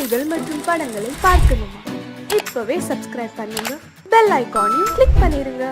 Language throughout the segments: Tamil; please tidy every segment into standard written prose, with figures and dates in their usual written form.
பாடல்கள் மற்றும் படங்களை பார்க்கணுமா? இப்பவே சப்ஸ்கிரைப் பண்ணுங்க, பெல் ஐகானையும் கிளிக் பண்ணிருங்க.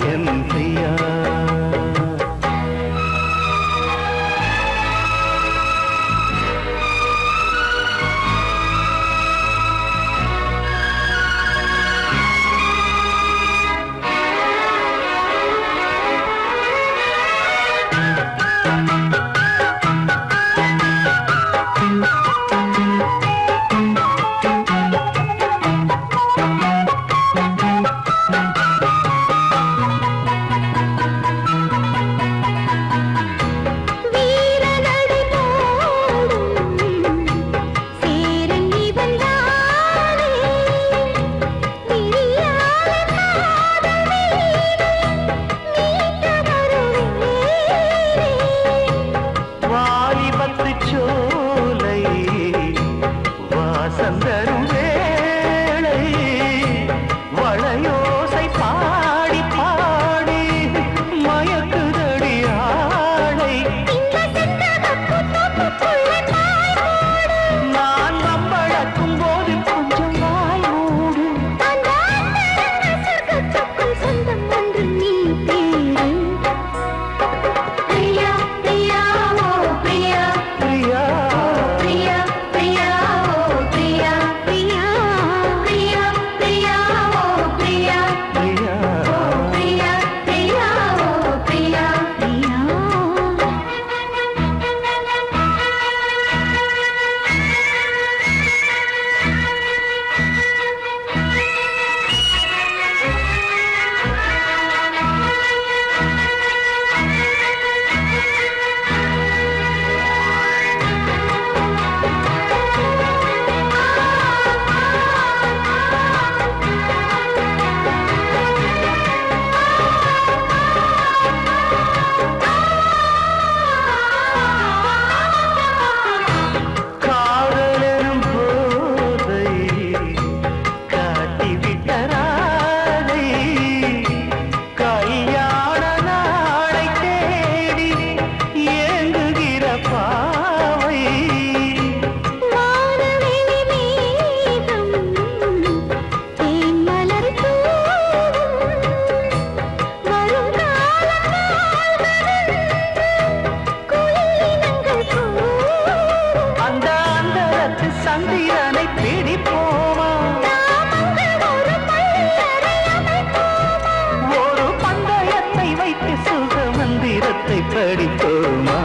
என் பிரியா. படிப்போமா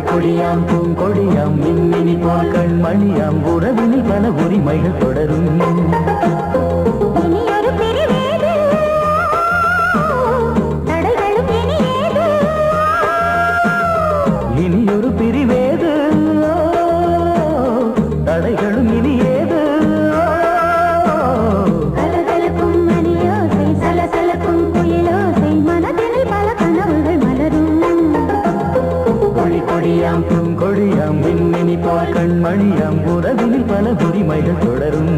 கொடியாம் பூங்கொடியாம் மின்மினி போல் கண்மணியாம் உறவினில் பல உரிமைகள் தொடரும் இனியொரு பிரிவேது தடைகளும் இனியேது கலகலக்கும் மணியோசை சலசலக்கும் குயிலோசை மனதில் பல கனவுகள் மலரும் கொடியாம் பூங்கொடியாம் மின்மினி போல் கண்மணியாம் உறவினில் பல உரிமைகள் தொடரும்.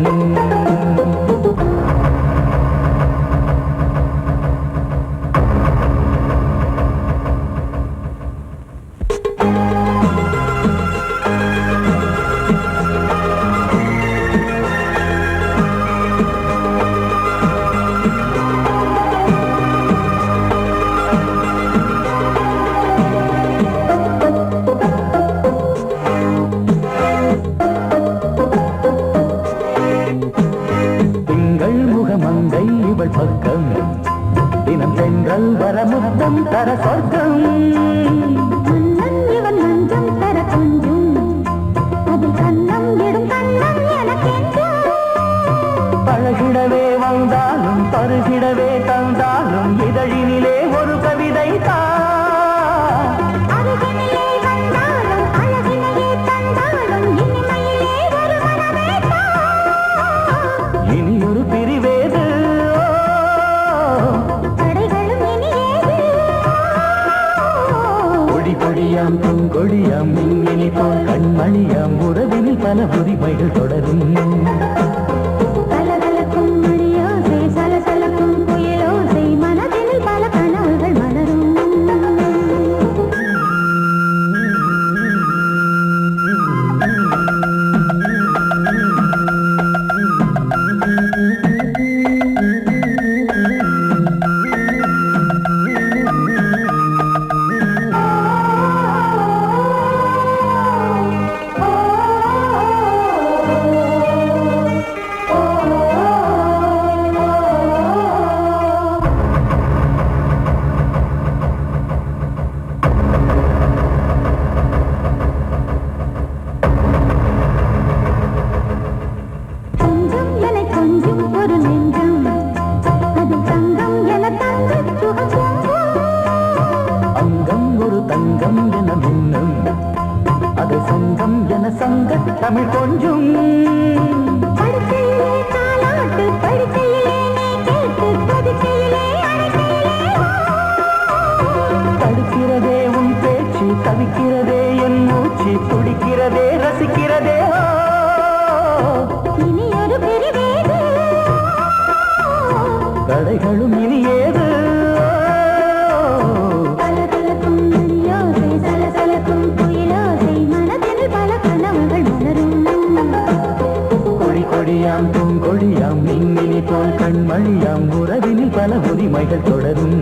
மங்கை இவள் பக்கம் தினம் சென்றல் வர முத்தம் தர சொர்க்கம். இவன் மஞ்சம் தர கொஞ்சம் அதில் கண்ணம் இடும் கண்ணம் எனக்கென்றும். பழகிடவே வந்தாலும் பருகிடவே தந்தாலும் இதழினிலே ஒரு கவிதை தான். அருகினிலே வந்தாலும் அழகினையே தந்தாலும் இனிமையிலே ஒரு மனமே தான். இனி ஒரு பிரிவேது தடைகளும் இனியேது. கொடி கொடியாம் பூங்கொடியாம் மின்மினி போல் கண்மணியாம் உறவினில் பல உரிமைகள் தொடரும். கலகலக்கும் மணியோசை சலசலக்கும் புயலோசை மனதினில் பல கனவுகள் மலரும். கொஞ்சம் என கொஞ்சம் ஒரு நெஞ்சம் அது தங்கம் என தங்க சுகம். அங்கம் ஒரு தங்கம் என மின்னும் அது சங்கம் என சங்க தமிழ் கொஞ்சம். படுக்கையிலே தாலாட்டு படுக்கையிலே நீ கேட்டு படுக்கையிலே அழைக்கையிலே தடுக்கிறதே உன் பேச்சு தவிக்கிறதே என் மூச்சு துடிக்கிறதே ரசிக்கிறதே. இனி ஒரு பிரிவேது கடைகளும் இனி ஏது. கலகலக்கும் மணியோசை சலசலக்கும் புயலோசை மனதில் பல கனவுகள் மலரும். கொடி கொடியாம் பூங்கொடியாம் மின்மினி போல் கண்மணியாம் உறவினில் பல உரிமைகள் தொடரும்.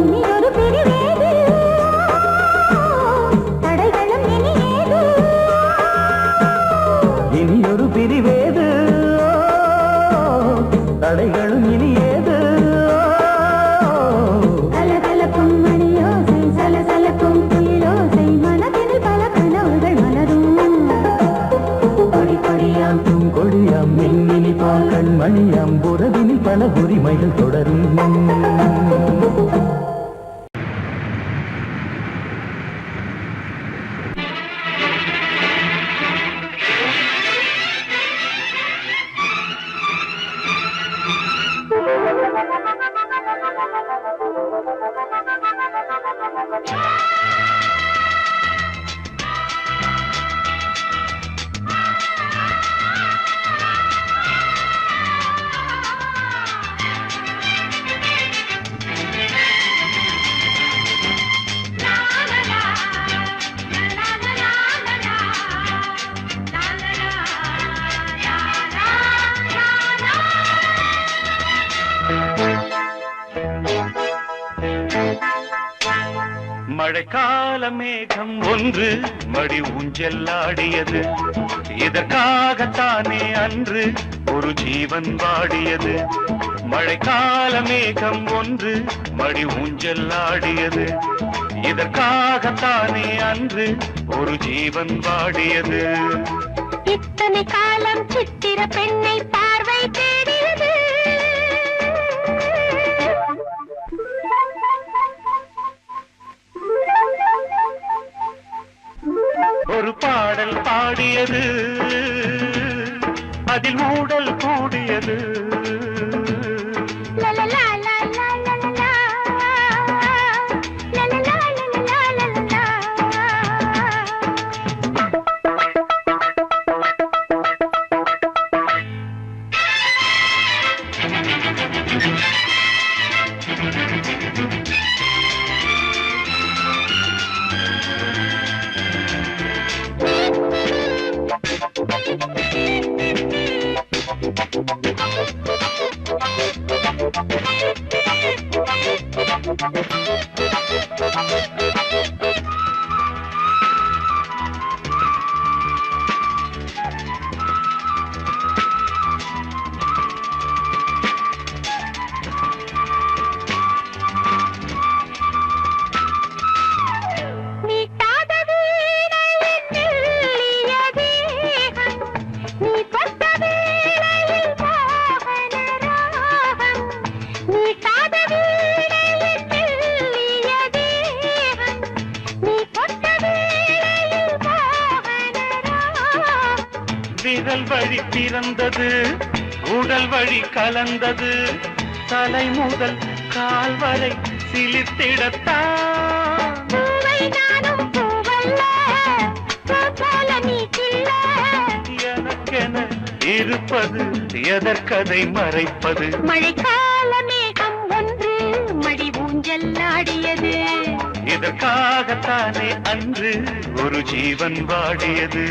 இனி ஒரு பிரிவேது தடைகளும் இனியேது. இனி ஒரு பிரிவேது தடைகளும் இனி ஏது. கலகலக்கும் மணியோசை சலசலக்கும் புயலோசை மனதில் பல கனவுகள் மலரும். கொடி கொடியாம் பூங்கொடியாம் மின்மினி போல் கண்மணியாம் உறவினில் பல உரிமைகள் தொடரும். மழைக்கால மேகம் ஒன்று மடி ஊஞ்செல்லாடியது. இதற்காகத்தானே அன்று ஒரு ஜீவன் வாடியது. மழைக்கால மேகம் ஒன்று மடி ஊஞ்செல்லாடியது. இதற்காகத்தானே அன்று ஒரு ஜீவன் வாடியது. இத்தனை காலம் சித்திர பெண்ணை பார்வை தேடியது. ஒரு பாடல் பாடியது அதில் ஊடல் கூடியது. லலலா லலலா லலலா லலலா லலலா லலலா. விரல் வழி பிறந்தது, உடல் வழி கலந்தது, தலை முதல் கால் வரை சிலிர்த்திடத்தான். பூவை நானும் பூவல்ல, பூ போல நீ கிள்ள. எனக்கென இருப்பது எதற்கதை மறைப்பது? மழைக்கால மேகம் ஒன்று மடி ஊஞ்சல் ஆடியது. இதற்காகத்தானே அன்று ஒரு ஜீவன் வாடியது.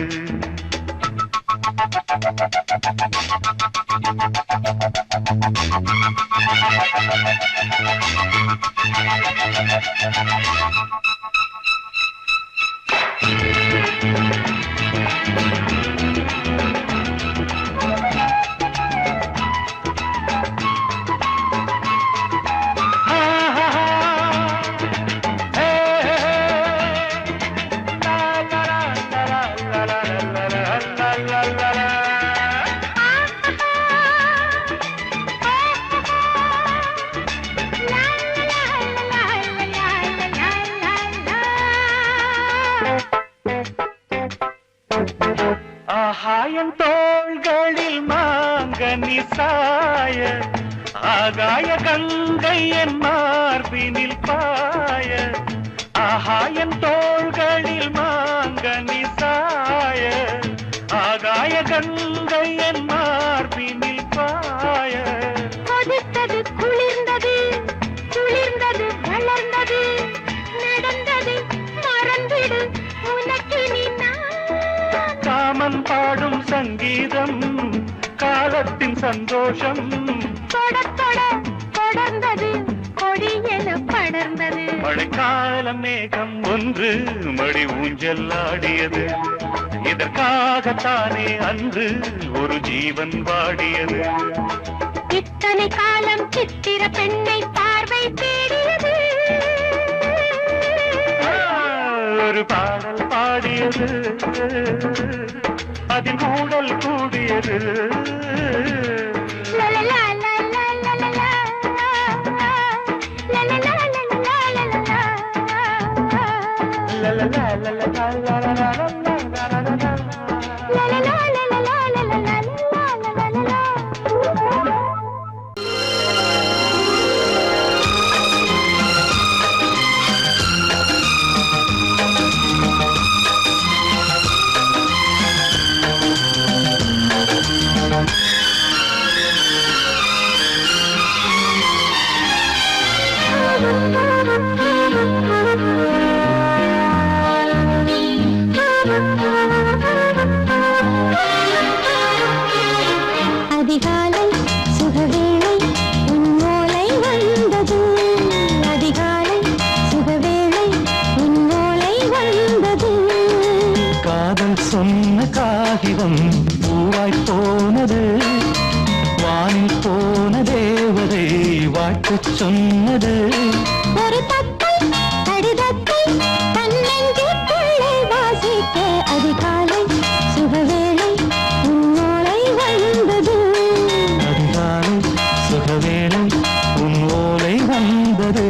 ஆகாயம் தோள்களில் மாங்கனி சாய, ஆகாய கங்கை என் மார்பினில் பாய. ஆகாயம் தோள்களில் மாங்கனி சாய, ஆகாய கங்கை என் மார்பினில் பாய. கொதித்தது குளிர்ந்தது, குளிர்ந்தது வளர்ந்தது, நடந்தது மறந்திடு உனக்கு நீ. காமன் பாடும் சங்கீதம், காலத்தின் சந்தோஷம். தொட தொட தொடர்ந்தது, கொடி என படர்ந்தது. மழைக்கால மேகம் ஒன்று மடி ஊஞ்சல் ஆடியது. இதற்காகத்தானே அன்று ஒரு ஜீவன் வாடியது. இத்தனை காலம் சித்திர பெண்ணை பார்வை தேடியது. ஒரு பாடல் பாடியது, அதில் கூடல் கூடியது. லலலா லலலா லலலா, லலலா லலலா லலலா. லலலா லலலா லலலா லலலா. லலலா லலலா லலலா லலலா. அதிகாலை சுகவேளை உன்னோலை வந்தது. அதிகாலை சுகவேளை உன்னோலை வந்தது. காதல் சொன்ன காகிதம் பூவாய் போனது, வானில் போன தேவதை வாழ்த்துச் சொன்னது. ஒரு தத்தை கடிதத்தை தன்னெஞ்சுக்குள்ளே வாசிக்க அதிகாலை சுகவேளை உன்னோலை வந்தது. அதிகாலை சுகவேளை உன் ஓலை வந்தது.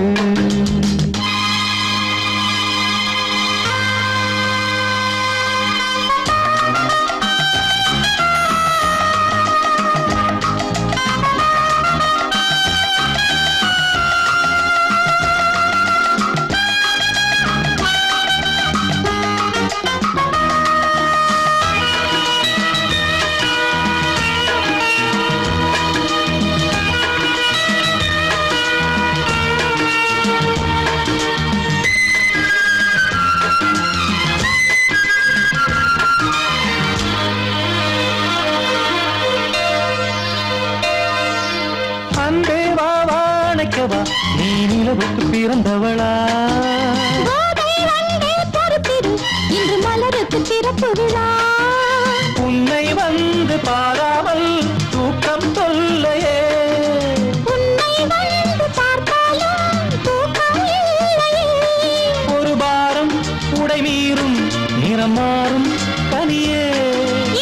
நீ நிலவுக்கு பிறந்தவளா? கோதை வந்தே பொறுப்பிரு, இன்று மலருக்கு திறப்பு விழா. உன்னை வந்து பாராமல் தூக்கம் சொல்லையே. உன்னை வந்து பார்த்தாலும் தூக்கம் இல்லையே. ஒரு பாரம் உடை மீறும் நிறம் மாறும் கனியே.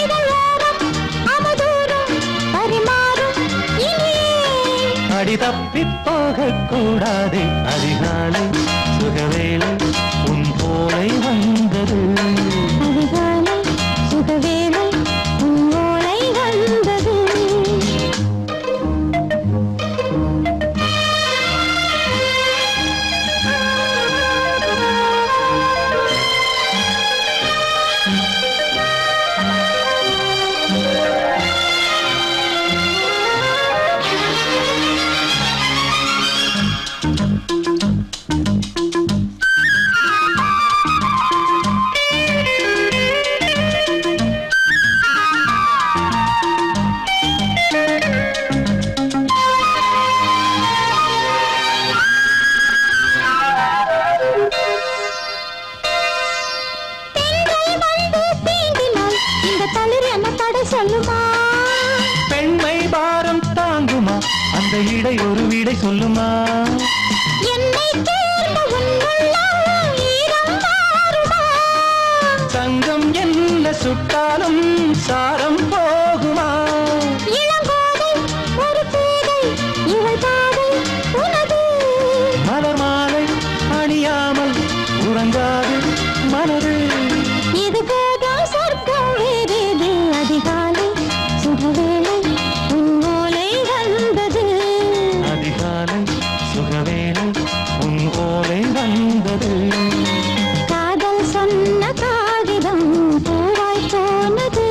இதழோரம் அவதூறும் பரிமாறும் இனியே. அடி தப்பிப் போகக் கூடாதே. அதிகாலை சுகவேளை உன் போலை வந்தது. அதிகாலை சுகவேளை உன்னோலை விடை ஒரு விடை சொல்லுமா என்னை தேர்ந்த உன்னுள்ளம் ஈரம் மாறுமா? தங்கம் என்ன சுட்டாலும் சாரம் போகுமா இளங்கோதை ஒரு பேதை இவள் பாதை உனது. மலர் மாலை அணியாமல் உறங்காது மனது இது போதும் சொர்க்கம் வேறேது. அதிகாலை சுகவேளை உன் ஓலை வந்தது. அதிகாலை சுகவேளை உன் ஓலை வந்தது காதல் சொன்ன காகிதம் பூவாய் போனது.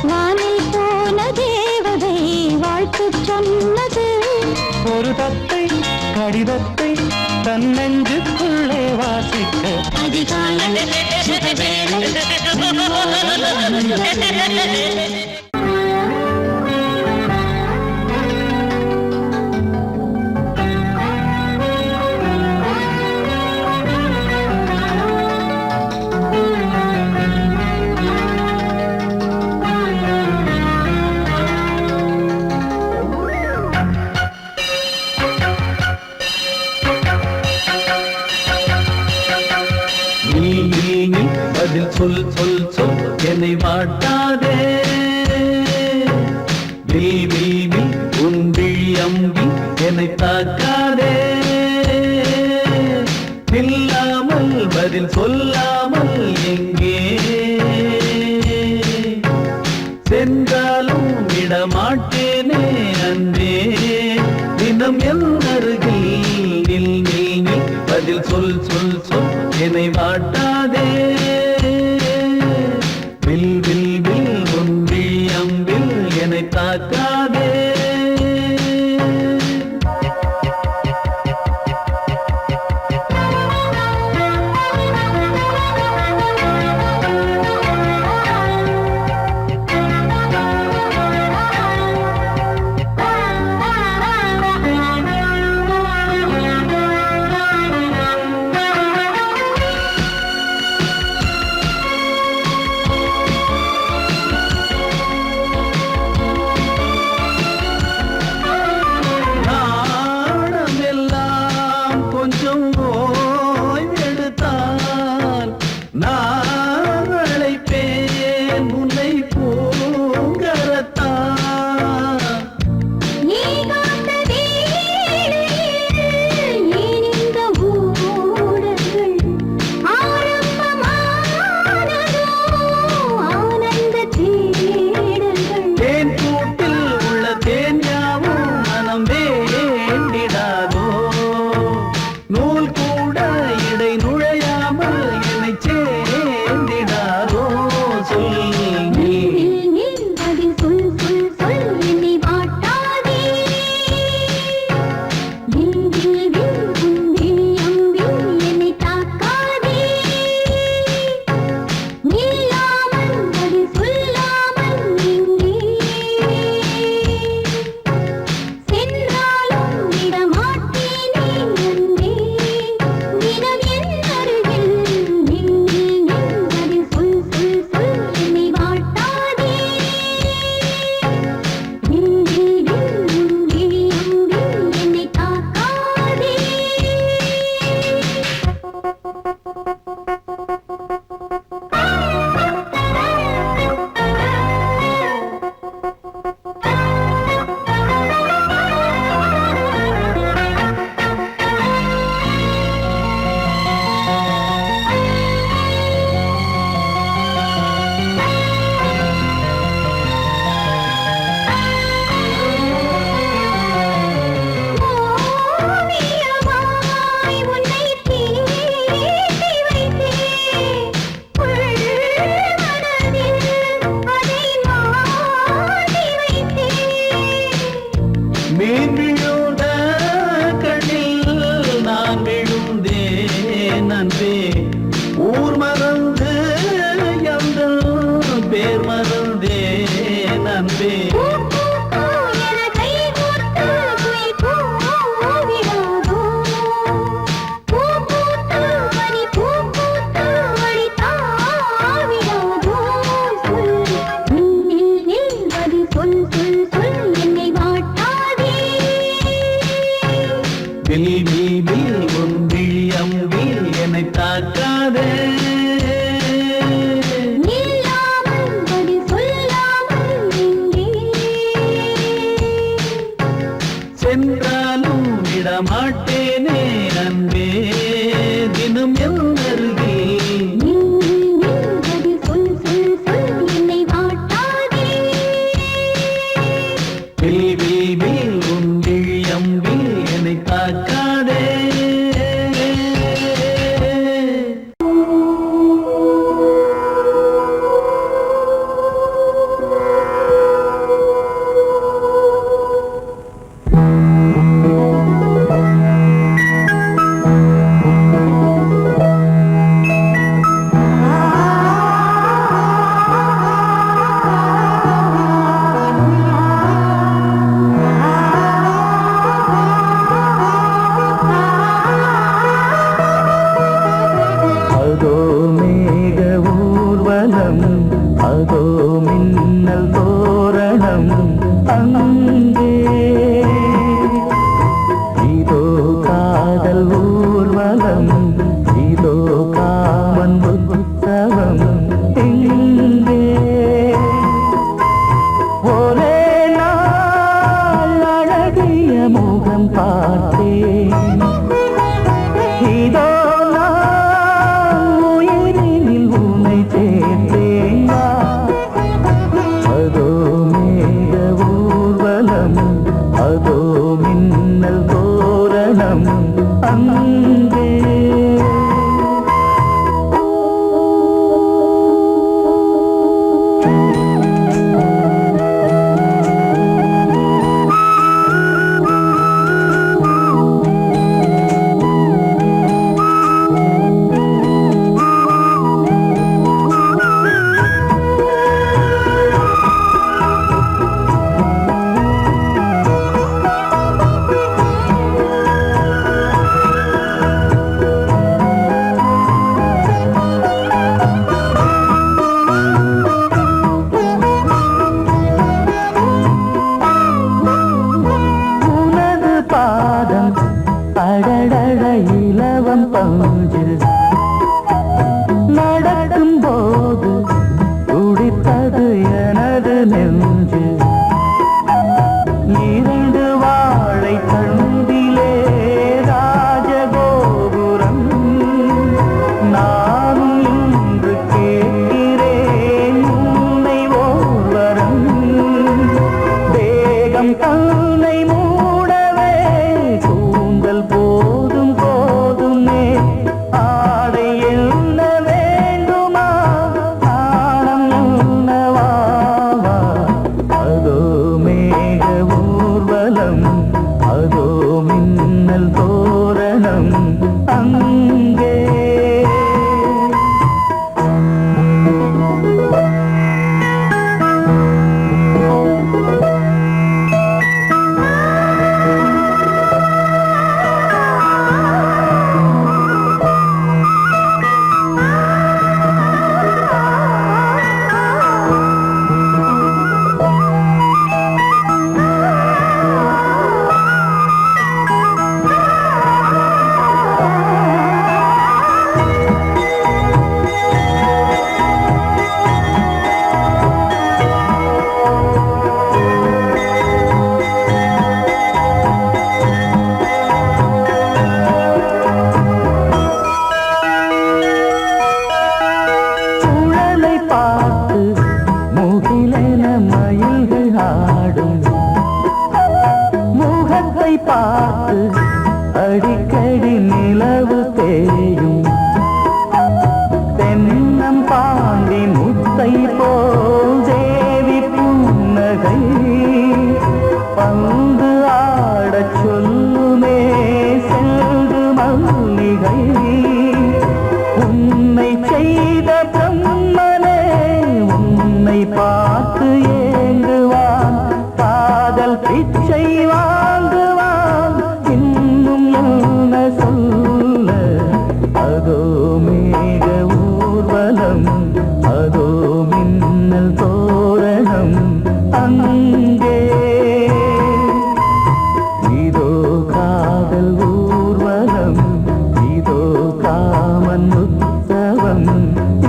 வானில் போன தேவதை வாழ்த்து சொன்னது. ஒரு தத்தை கடிதத்தை தன் நெஞ்சுக்குள்ளே வாசிக்க அதிகாலை சுகவேளை உன் ஓலை வந்தது. நீ பதில் சொல் சொல் சொல் என்னை வாட்டாதே நீ உன் விழி அம்பி என்னை தாக்காதே இல்லாமல் பதில் சொல்லாமல் எங்கே சென்றாலும் விடமாட்டேனே அன்பே தினம் என் அருகில் நில் நில் நில் பதில் சொல் சொல் சொல் என்னை வாட்டாதே வில் வில் வில் ஒன்றி அம்பில் என்னை தாக்காதே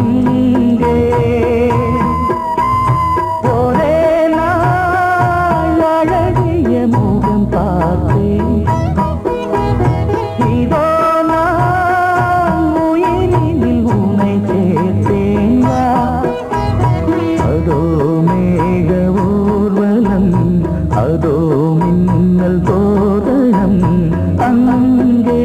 இங்கே ஒரே நாள் அழகிய முகம் பார்த்தேன் இதோ நான் உயிரினில் உன்னை சேர்த்தேன் அதோ மேக ஊர்வலம் அதோ மின்னல் தோரணம் அங்கே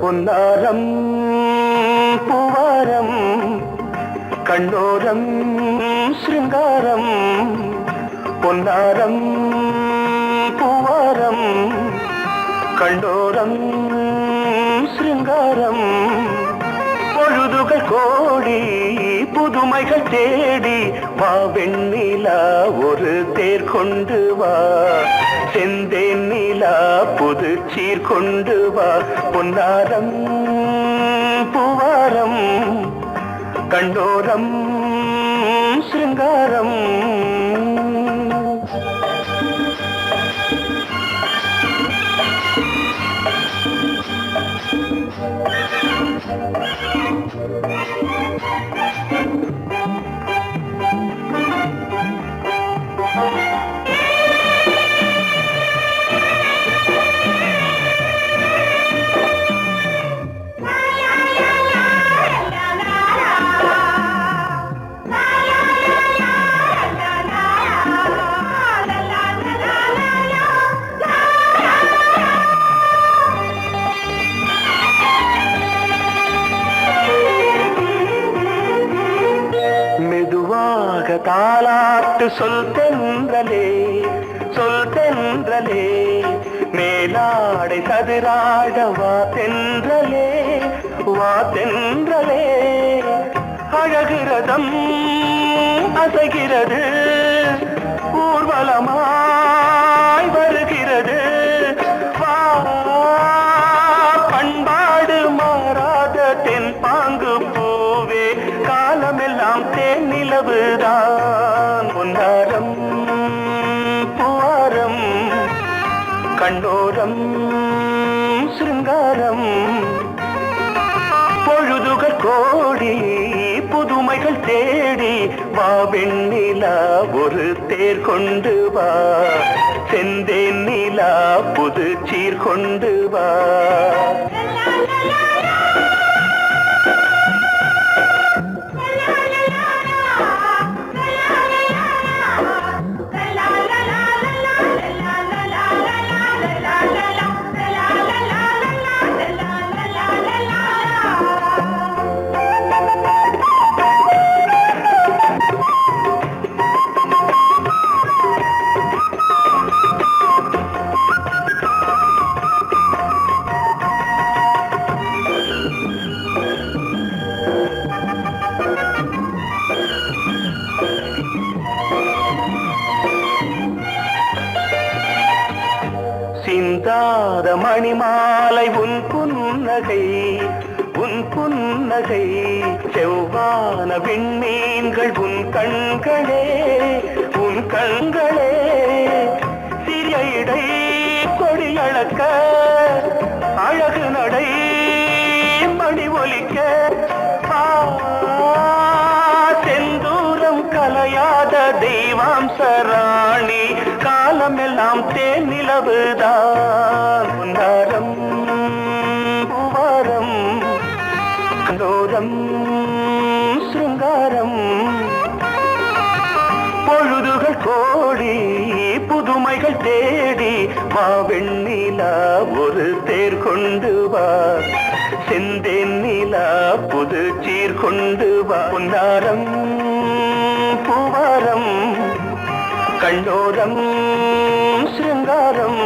பொன்னாரம் பூவாரம் கண்ணோரம் சிருங்காரம் பொன்னாரம் பூவாரம் கண்ணோரம் சிருங்காரம் பொழுதுகள் கோடி புதுமைகள் தேடி வா வெண்ணிலா ஒரு தேர் கொண்டு வா செந்தேன் நிலா புது சீர் கொண்டு வா பொன்னாரம் பூவாரம் கண்டோரம் சிருங்காரம் தாலாட்டு சொல் தென்றலே மேலாடை சதுராட வா தென்றலே அழகிறதம் அசைகிறது ஊர்வலமாய் வருகிறது வா பண்பாடு மாறாத தென் பாங்கு பூவே காலமெல்லாம் தேன் நிலவுதான் பொன்னாரம் பூவாரம் கண்ணோரம் சிருங்காரம் பொழுதுகள் கோடி புதுமைகள் தேடி வா வெண்ணிலா ஒரு தேர் கொண்டு வா செந்தேன் நிலா புது சீர் கொண்டு வா சிந்தாத மணிமாலை உன் புன்னகை செவ்வான விண்மீன்கள் உன் கண்களே சிறிய இடை கொடியளக்க அழகு நடை மணி ஒலிக்க செந்தூரம் கலையாத தெய்வாம்சராணி காலமெல்லாம் தேன் நிலவுதான் பொன்னாரம் பூவாரம் கண்டோரம் சிருங்காரம் பொழுதுகள் கோடி புதுமைகள் தேடி வா வெண்ணிலா ஒரு தேர் கொண்டு வா செந்தேன் நிலா புது சீர் கொண்டு வா பொன்னாரம் பூவாரம் கண்டோரம் சிருங்காரம்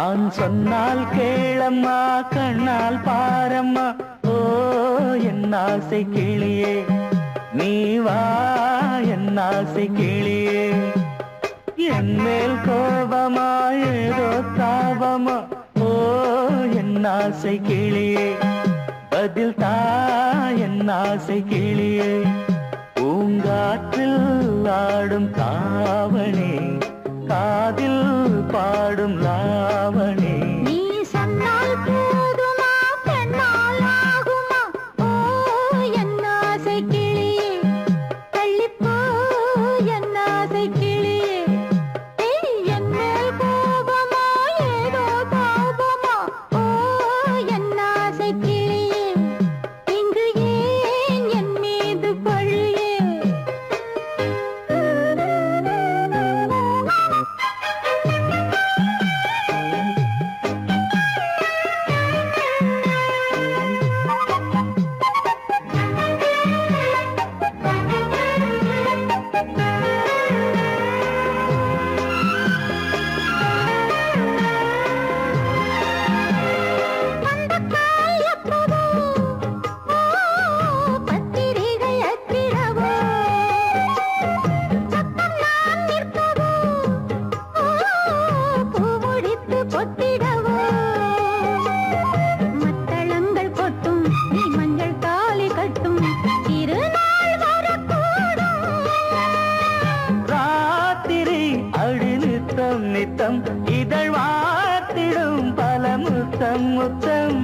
நான் சொன்னால் கேளம்மா கண்ணால் பாரம்மா ஓ என் ஆசை கிளியே நீ வா என் ஆசை கிளியே என் மேல் கோபமா ஏதோ தாபமா ஓ என் ஆசை கிளியே பதில் தா என் ஆசை கிளியே பூங்காற்றில் ஆடும் தாவணி காதில் பாடும் லாவணி நீ சொன்னால் போதுமா பெண்ணால் ஆகுமா ஓ என் ஆசை கிளியே தள்ளிப்போ என் ஆசை கிளியே என் மேல் கோபமா ஏதோ தாபமா ஓ என் ஆசை கிளியே இங்கு ஏன் என் மீது பழியே நித்தம் இதழ் வாத்திடும் பல முத்தம் முத்தம்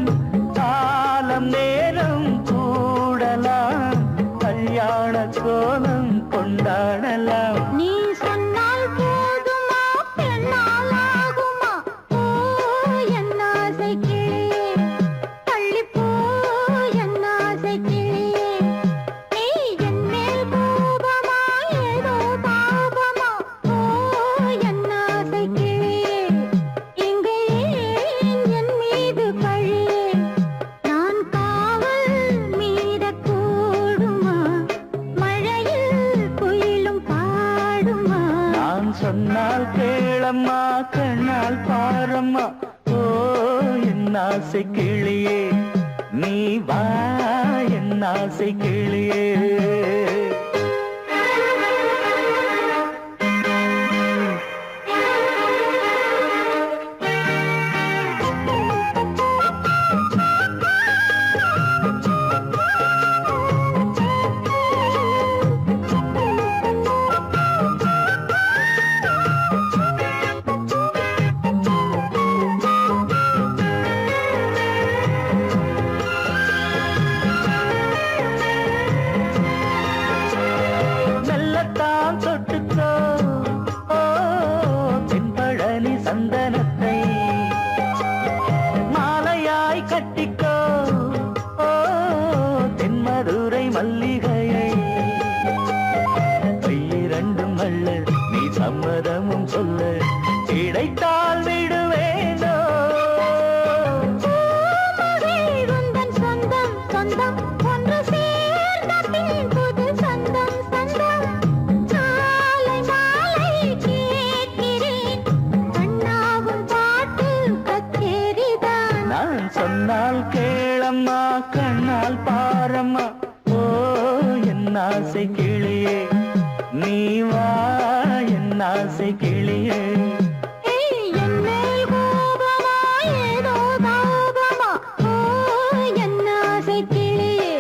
காலம் நேரம் கூடலாம் கல்யாண கோலம் கொண்டாடலாம் நீ சொன்னால் போதுமா பெண்ணால் ஆகுமா ஓ என் ஆசை கிளியே தள்ளிப்போ என் ஆசை கிளியே நீ என் மேல் கோபமா ஏதோ தாபமா ஓ என் ஆசை கிளியே இங்கே ஏன் என் மீது பழியே நான் காவல் மீறக்கூடுமா மழையில் குயிலும் பாடுமா நான் சொன்னால் கேளம்மா கண்ணால் பாரம்மா ஓ என் ஆசை கிளியே நீ வா என் ஆசை கிளியே மெல்லத்தான் தொட்டுக்கோ ஓ தென்பழனி சந்தனத்தை மாலையாய் கட்டிக்கோ ஓ தென்மதுரை மல்லிகையை கையிரண்டும் அள்ள நீ சம்மதமும் சொல்ல கிடைத்தால் விடுவேனோ உந்தன் சொந்தம் சொந்தம் ஒன்று சேர்ந்த பின் புது சொந்தம் சொந்தம் மாலை மாலை கேட்கிறேன் கண்ணாவும் பாட்டு கச்சேரிதான் நான் சொன்னால் கேளம்மா கண்ணால் பாரம்மா ஓ என் ஆசை கிளியே நீ வா என் ஆசை கிளியே என் மேல் கோபமா ஏதோ தாபமா ஓ என் ஆசை கிளியே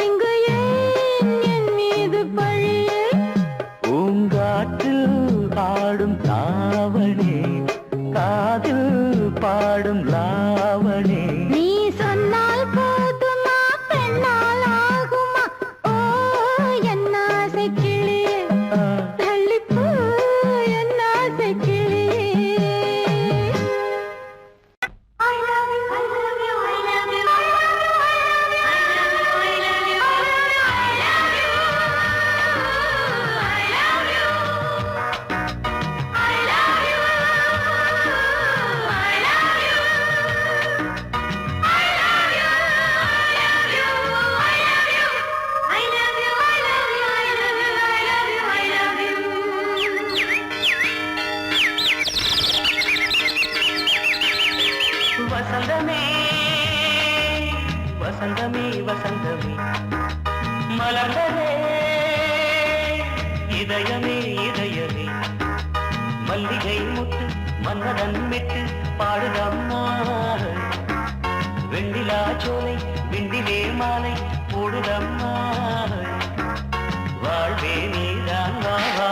இங்கு ஏன் என் மீது பழியே பூங்காற்றில் ஆடும் தாவணி காதில் பாடும் லாவணி நீ சொன்னால் போதுமா பெண்ணால் ஆகுமா ஓ என் ஆசை கிளியே தள்ளிப்போ என் ஆசை கிளியே I love you, I love you, I love you, I love you, I love you, I love you, I love you, I love you, I love you, I love you. வசந்தமே வசந்தமே வசந்தமே மலர்ந்ததே இதயமே இதயமே மல்லிகை முத்து மன்னதன் விட்டு பாடுதம்மா வெண்ணிலா சோலை விண்டிலே மாலை போடுதம்மா வாழ்வே நீதான் வா வா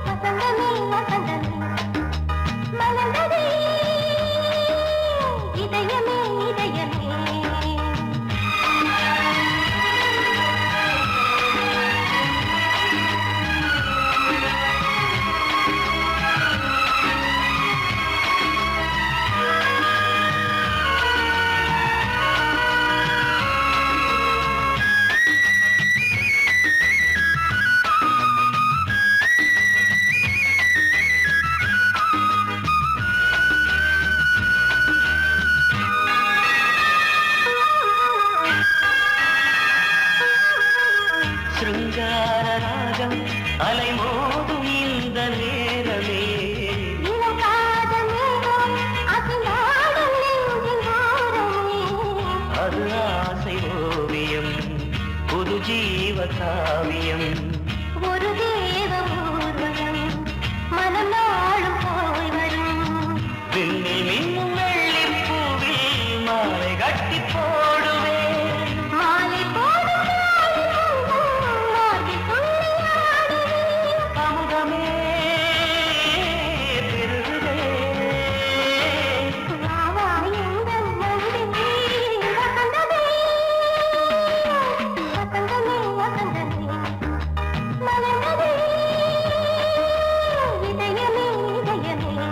வசந்தமே வசந்தமே மலர்ந்ததே இதயமே இதயமே சிருங்கார ராகம் அலைமோதும் இந்த நேரமே இளம் காதமேகம் அசைந்தாடும் நெஞ்சின் ஓரமே அது ஆசை ஓவியம் புது ஜீவ காவியம் ஒரு தேவ ஊர்வலம் மனம் நாளும் போய் வரும் விண்ணில் மின்னும் வெள்ளி பூவில் மாலை கட்டி போடுவேன் மாலை போடும் மார்பில் துள்ளியாடுவேன் அமுதமே பெருகுதே வாவா எங்கள் நந்தினி வசந்தமே வசந்தமே வசந்தமே மலர்ந்ததே இதயமே இதயமே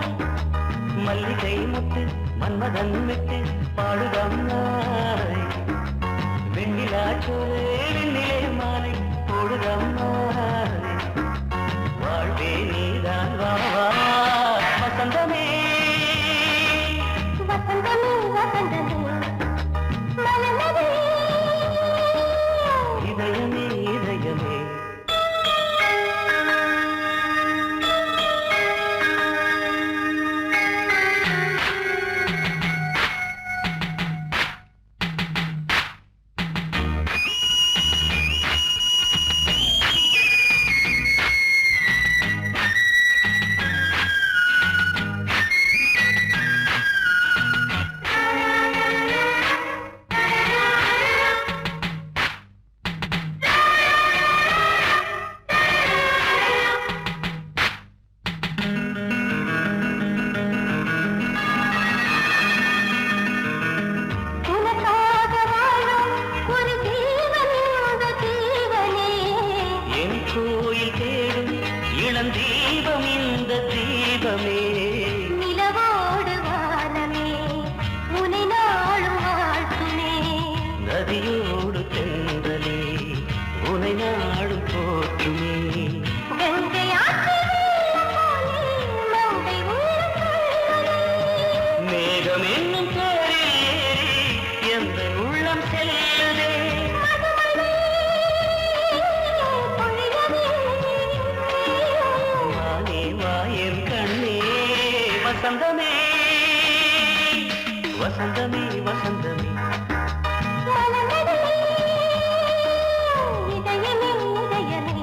மல்லிகை முத்து மன்மதன் விட்டு பாடுதம்மாய் வெண்ணிலா சோலை வெண்ணிலே மாலை போடுதம்மாய் வாழ்வே நீதான் வா வா வசந்தமே வசந்தமே வசந்தமே மலர்ந்ததே இதயமே இதயமே உனக்காக வாழும் ஒரு ஜீவன் இந்த ஜீவனே என் கோயில் தேடும் இளம் தீபம் இந்த தீபமே நிலவோடு வானமே உனை நாளும் வாழ்த்துமே நதியோடு தென்றலே உனை நாடும் போற்றுமே கங்கை ஆற்று வெள்ளம் போலே மங்கை உள்ளம் கொள்ளுமே. மேகம் என்னும் பேரில் ஏறி எந்த உள்ளம் செல்லுதே மதுமழை பொழியவே. வானே வாயன் கண்ணே வசந்தமே வசந்தமே வசந்தமே மலர்ந்ததே இதயமே இதயமே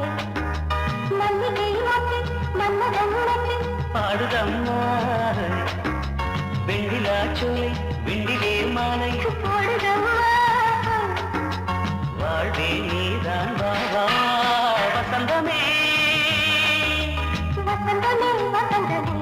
மல்லிகை மொட்டு மன்மதன் மொட்டு பாடுதம்மா வெண்ணிலா சோலை விண்டிலே மாலை போடுதம்மா வாழ்வே நீதான் வா வா வசந்தமே வசந்தமே வசந்தமே